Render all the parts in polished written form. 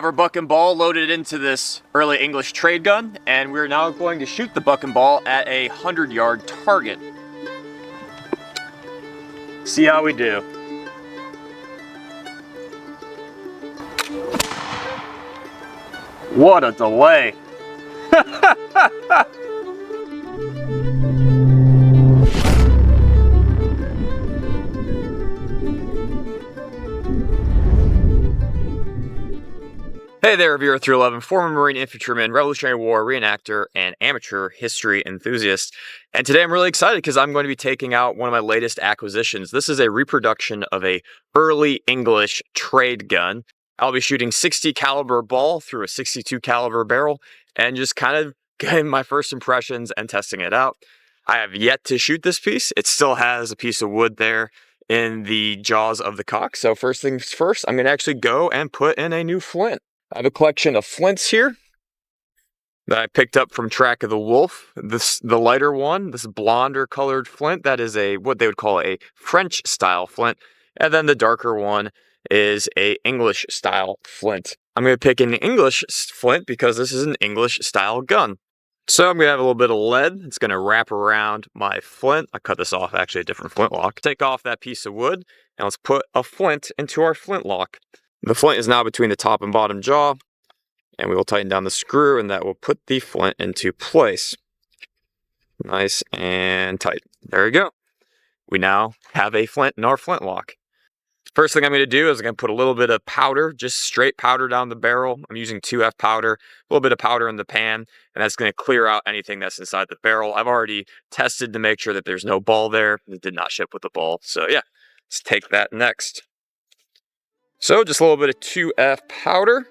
have our buck and ball loaded into this early English trade gun, and we're now going to shoot the buck and ball at a 100-yard target. See how we do. What a delay. Hey there, Viewer 311, former Marine infantryman, Revolutionary War reenactor, and amateur history enthusiast. And today I'm really excited because I'm going to be taking out one of my latest acquisitions. This is a reproduction of a early English trade gun. I'll be shooting 60 caliber ball through a 62 caliber barrel and just kind of getting my first impressions and testing it out. I have yet to shoot this piece. It still has a piece of wood there in the jaws of the cock. So first things first, I'm going to actually go and put in a new flint. I have a collection of flints here that I picked up from Track of the Wolf. The lighter one, this blonder colored flint, that is what they would call a French style flint. And then the darker one is a English style flint. I'm going to pick an English flint because this is an English style gun. So I'm going to have a little bit of lead. It's going to wrap around my flint. I cut this off, actually a different flintlock. Take off that piece of wood and let's put a flint into our flintlock. The flint is now between the top and bottom jaw, and we will tighten down the screw, and that will put the flint into place. Nice and tight. There we go. We now have a flint in our flintlock. First thing I'm going to do is I'm going to put a little bit of powder, just straight powder down the barrel. I'm using 2F powder, a little bit of powder in the pan, and that's going to clear out anything that's inside the barrel. I've already tested to make sure that there's no ball there. It did not ship with the ball. So yeah, let's take that next. So just a little bit of 2F powder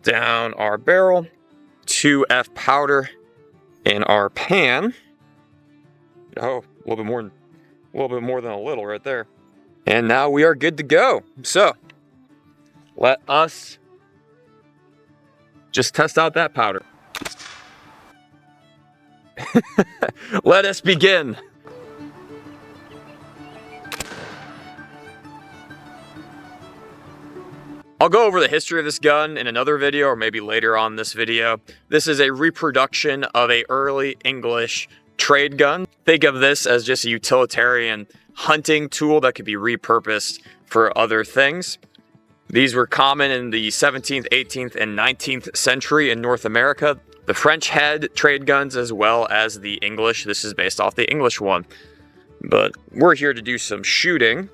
down our barrel, 2F powder in our pan. Oh, a little bit more than a little right there. And now we are good to go. So let us just test out that powder. Let us begin. I'll go over the history of this gun in another video or maybe later on this video. This is a reproduction of an early English trade gun. Think of this as just a utilitarian hunting tool that could be repurposed for other things. These were common in the 17th, 18th, and 19th century in North America. The French had trade guns as well as the English. This is based off the English one. But we're here to do some shooting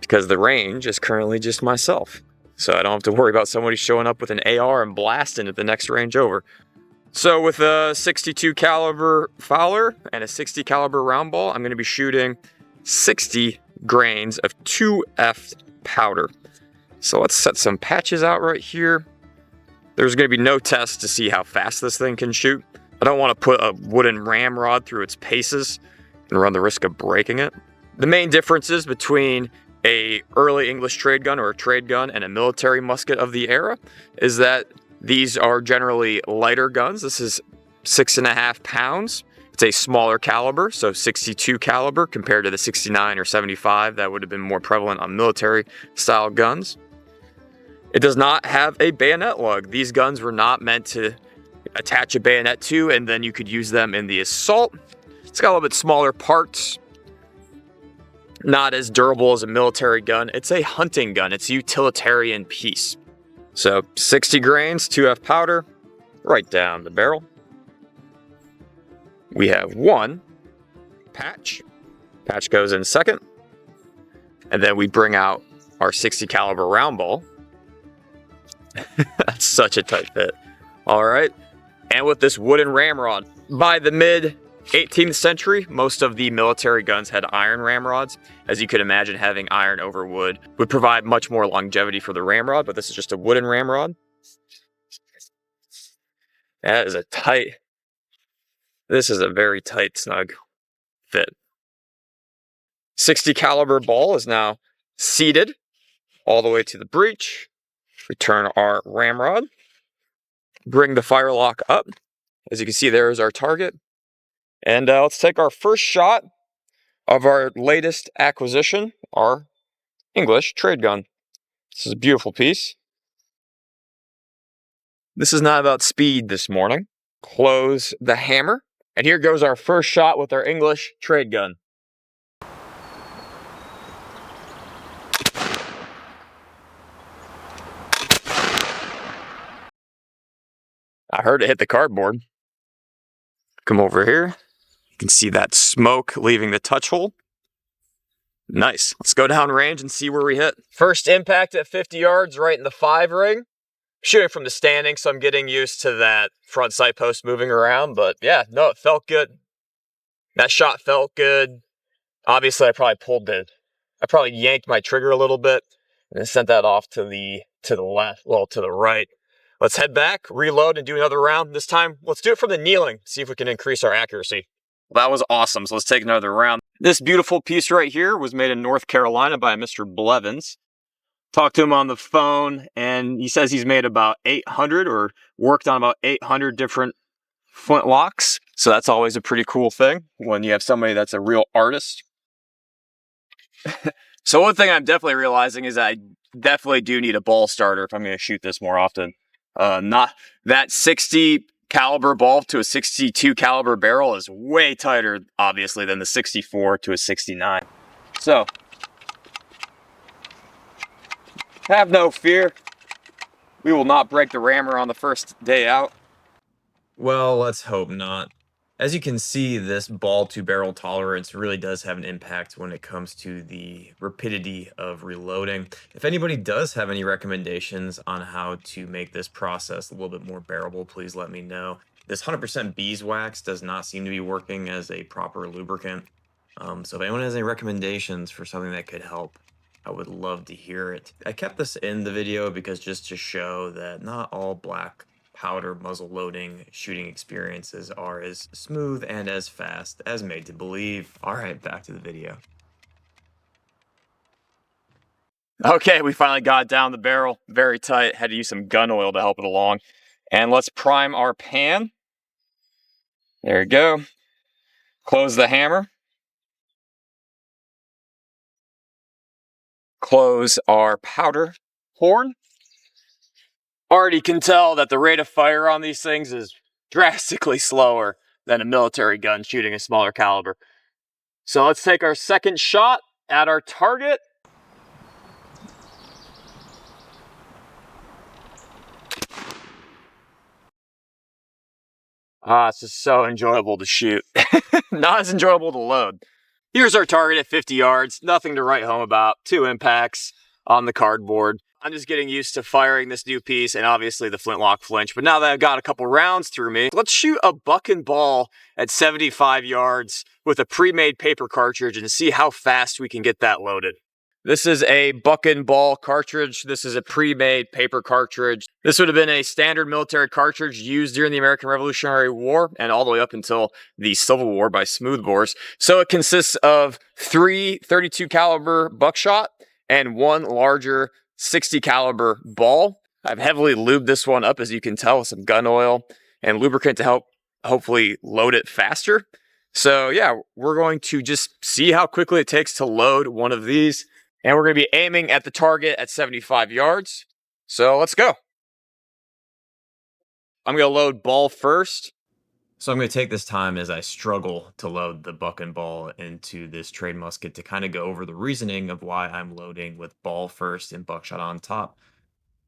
because the range is currently just myself. So I don't have to worry about somebody showing up with an AR and blasting at the next range over. So with a 62 caliber Fowler and a 60 caliber round ball, I'm going to be shooting 60 grains of 2F powder. So let's set some patches out right here. There's going to be no test to see how fast this thing can shoot. I don't want to put a wooden ramrod through its paces and run the risk of breaking it. The main differences between a early English trade gun or a trade gun and a military musket of the era is that these are generally lighter guns. This is 6.5 pounds. It's a smaller caliber, so 62 caliber compared to the 69 or 75 that would have been more prevalent on military style guns. It does not have a bayonet lug. These guns were not meant to attach a bayonet to and then you could use them in the assault. It's got a little bit smaller parts. Not as durable as a military gun. It's a hunting gun. It's a utilitarian piece. So 60 grains, 2F powder, right down the barrel. We have one patch. Patch goes in second. And then we bring out our 60 caliber round ball. That's such a tight fit. All right. And with this wooden ramrod. By the mid 18th century, most of the military guns had iron ramrods. As you could imagine, having iron over wood would provide much more longevity for the ramrod, but this is just a wooden ramrod. That is this is a very tight, snug fit. 60 caliber ball is now seated all the way to the breech. Return our ramrod. Bring the firelock up. As you can see, there is our target. And let's take our first shot of our latest acquisition, our English trade gun. This is a beautiful piece. This is not about speed this morning. Close the hammer. And here goes our first shot with our English trade gun. I heard it hit the cardboard. Come over here. You can see that smoke leaving the touch hole. Nice. Let's go down range and see where we hit. First impact at 50 yards, right in the 5 ring. Shooting from the standing, so I'm getting used to that front sight post moving around. But yeah, no, it felt good. That shot felt good. Obviously, I probably yanked my trigger a little bit and then sent that off to the left, well, to the right. Let's head back, reload, and do another round. This time, let's do it from the kneeling, see if we can increase our accuracy. Well, that was awesome, so let's take another round. This beautiful piece right here was made in North Carolina by Mr. Blevins. Talked to him on the phone, and he says he's made about 800 or worked on about 800 different flintlocks. So that's always a pretty cool thing when you have somebody that's a real artist. So one thing I'm definitely realizing is I definitely do need a ball starter if I'm going to shoot this more often. Not that 60 caliber ball to a 62 caliber barrel is way tighter, obviously, than the 64 to a 69. So have no fear. We will not break the rammer on the first day out. Well, let's hope not. As you can see, this ball to barrel tolerance really does have an impact when it comes to the rapidity of reloading. If anybody does have any recommendations on how to make this process a little bit more bearable, please let me know. This 100% beeswax does not seem to be working as a proper lubricant. So if anyone has any recommendations for something that could help, I would love to hear it. I kept this in the video because just to show that not all black powder muzzle loading shooting experiences are as smooth and as fast as made to believe. All right, back to the video. Okay, we finally got down the barrel. Very tight. Had to use some gun oil to help it along. And let's prime our pan. There we go. Close the hammer. Close our powder horn. Already can tell that the rate of fire on these things is drastically slower than a military gun shooting a smaller caliber. So let's take our second shot at our target. It's just so enjoyable to shoot. Not as enjoyable to load. Here's our target at 50 yards. Nothing to write home about. 2 impacts on the cardboard. I'm just getting used to firing this new piece and obviously the flintlock flinch. But now that I've got a couple rounds through me, let's shoot a buck and ball at 75 yards with a pre-made paper cartridge and see how fast we can get that loaded. This is a buck and ball cartridge. This is a pre-made paper cartridge. This would have been a standard military cartridge used during the American Revolutionary War and all the way up until the Civil War by smoothbores. So it consists of 3 32 caliber buckshot and 1 larger 60 caliber ball. I've heavily lubed this one up, as you can tell, with some gun oil and lubricant to help hopefully load it faster. So yeah, we're going to just see how quickly it takes to load one of these. And we're going to be aiming at the target at 75 yards. So let's go. I'm going to load ball first. So I'm going to take this time as I struggle to load the buck and ball into this trade musket to kind of go over the reasoning of why I'm loading with ball first and buckshot on top.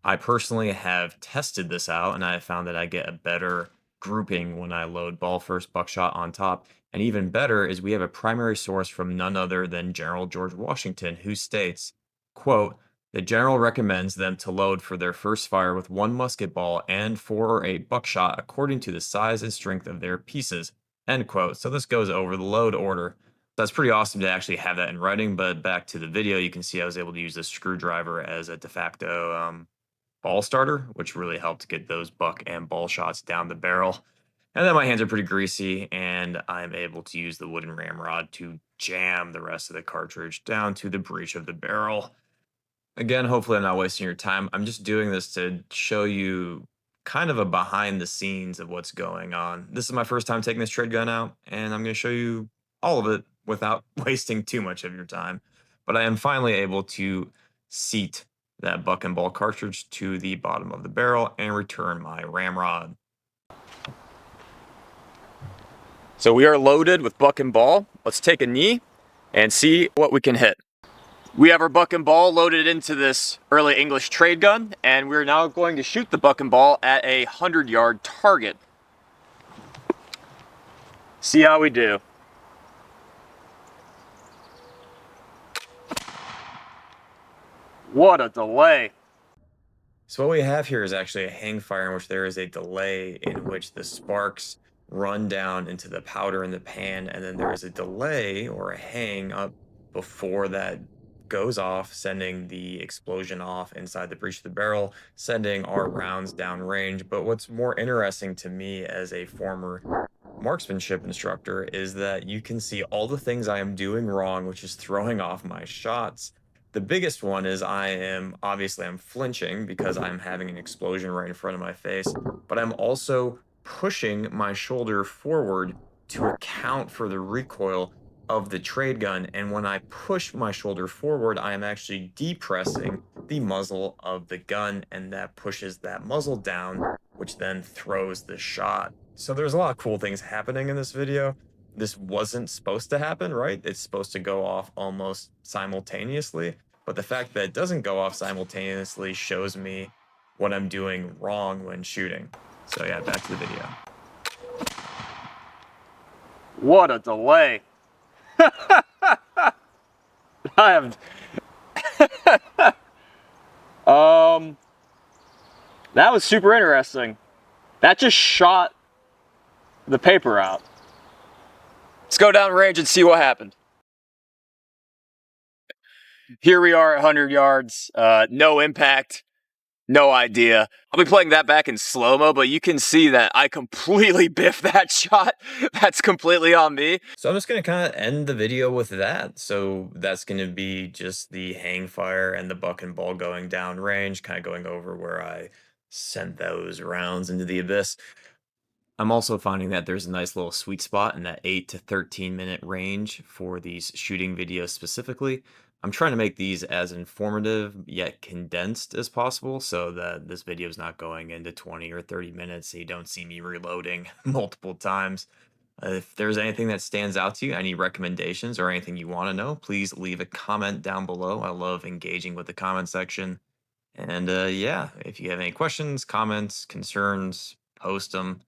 I personally have tested this out and I have found that I get a better grouping when I load ball first, buckshot on top. And even better is we have a primary source from none other than General George Washington, who states, quote, "The general recommends them to load for their first fire with 1 musket ball and for a buckshot according to the size and strength of their pieces," end quote. So this goes over the load order. That's pretty awesome to actually have that in writing, but back to the video, you can see I was able to use a screwdriver as a de facto ball starter, which really helped get those buck and ball shots down the barrel. And then my hands are pretty greasy, and I'm able to use the wooden ramrod to jam the rest of the cartridge down to the breech of the barrel. Again, hopefully I'm not wasting your time. I'm just doing this to show you kind of a behind the scenes of what's going on. This is my first time taking this trade gun out, and I'm going to show you all of it without wasting too much of your time. But I am finally able to seat that buck and ball cartridge to the bottom of the barrel and return my ramrod. So we are loaded with buck and ball. Let's take a knee and see what we can hit. We have our buck and ball loaded into this early English trade gun, and we're now going to shoot the buck and ball at a 100-yard target. See how we do. What a delay. So what we have here is actually a hang fire in which there is a delay in which the sparks run down into the powder in the pan, and then there is a delay or a hang up before that goes off, sending the explosion off inside the breech of the barrel, sending our rounds down range. But what's more interesting to me as a former marksmanship instructor is that you can see all the things I am doing wrong, which is throwing off my shots. The biggest one is I'm flinching because I'm having an explosion right in front of my face, but I'm also pushing my shoulder forward to account for the recoil of the trade gun. And when I push my shoulder forward, I am actually depressing the muzzle of the gun, and that pushes that muzzle down, which then throws the shot. So there's a lot of cool things happening in this video. This wasn't supposed to happen, right? It's supposed to go off almost simultaneously, but the fact that it doesn't go off simultaneously shows me what I'm doing wrong when shooting. So yeah, back to the video. What a delay. I have that was super interesting. That just shot the paper out. Let's go down range and see what happened. Here we are at 100 yards, no impact, no idea. I'll be playing that back in slow-mo, but you can see that I completely biffed that shot. That's completely on me. So I'm just gonna kind of end the video with that. So that's gonna be just the hang fire and the buck and ball going down range, kind of going over where I sent those rounds into the abyss. I'm also finding that there's a nice little sweet spot in that 8 to 13 minute range for these shooting videos specifically. I'm trying to make these as informative yet condensed as possible so that this video is not going into 20 or 30 minutes so you don't see me reloading multiple times. If there's anything that stands out to you, any recommendations or anything you want to know, please leave a comment down below. I love engaging with the comment section. And yeah, if you have any questions, comments, concerns, post them.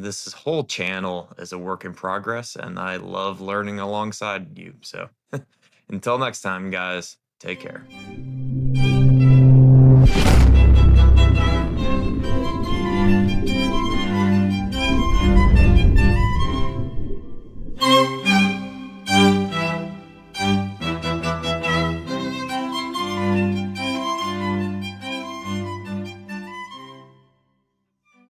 This whole channel is a work in progress, and I love learning alongside you. So until next time, guys, take care.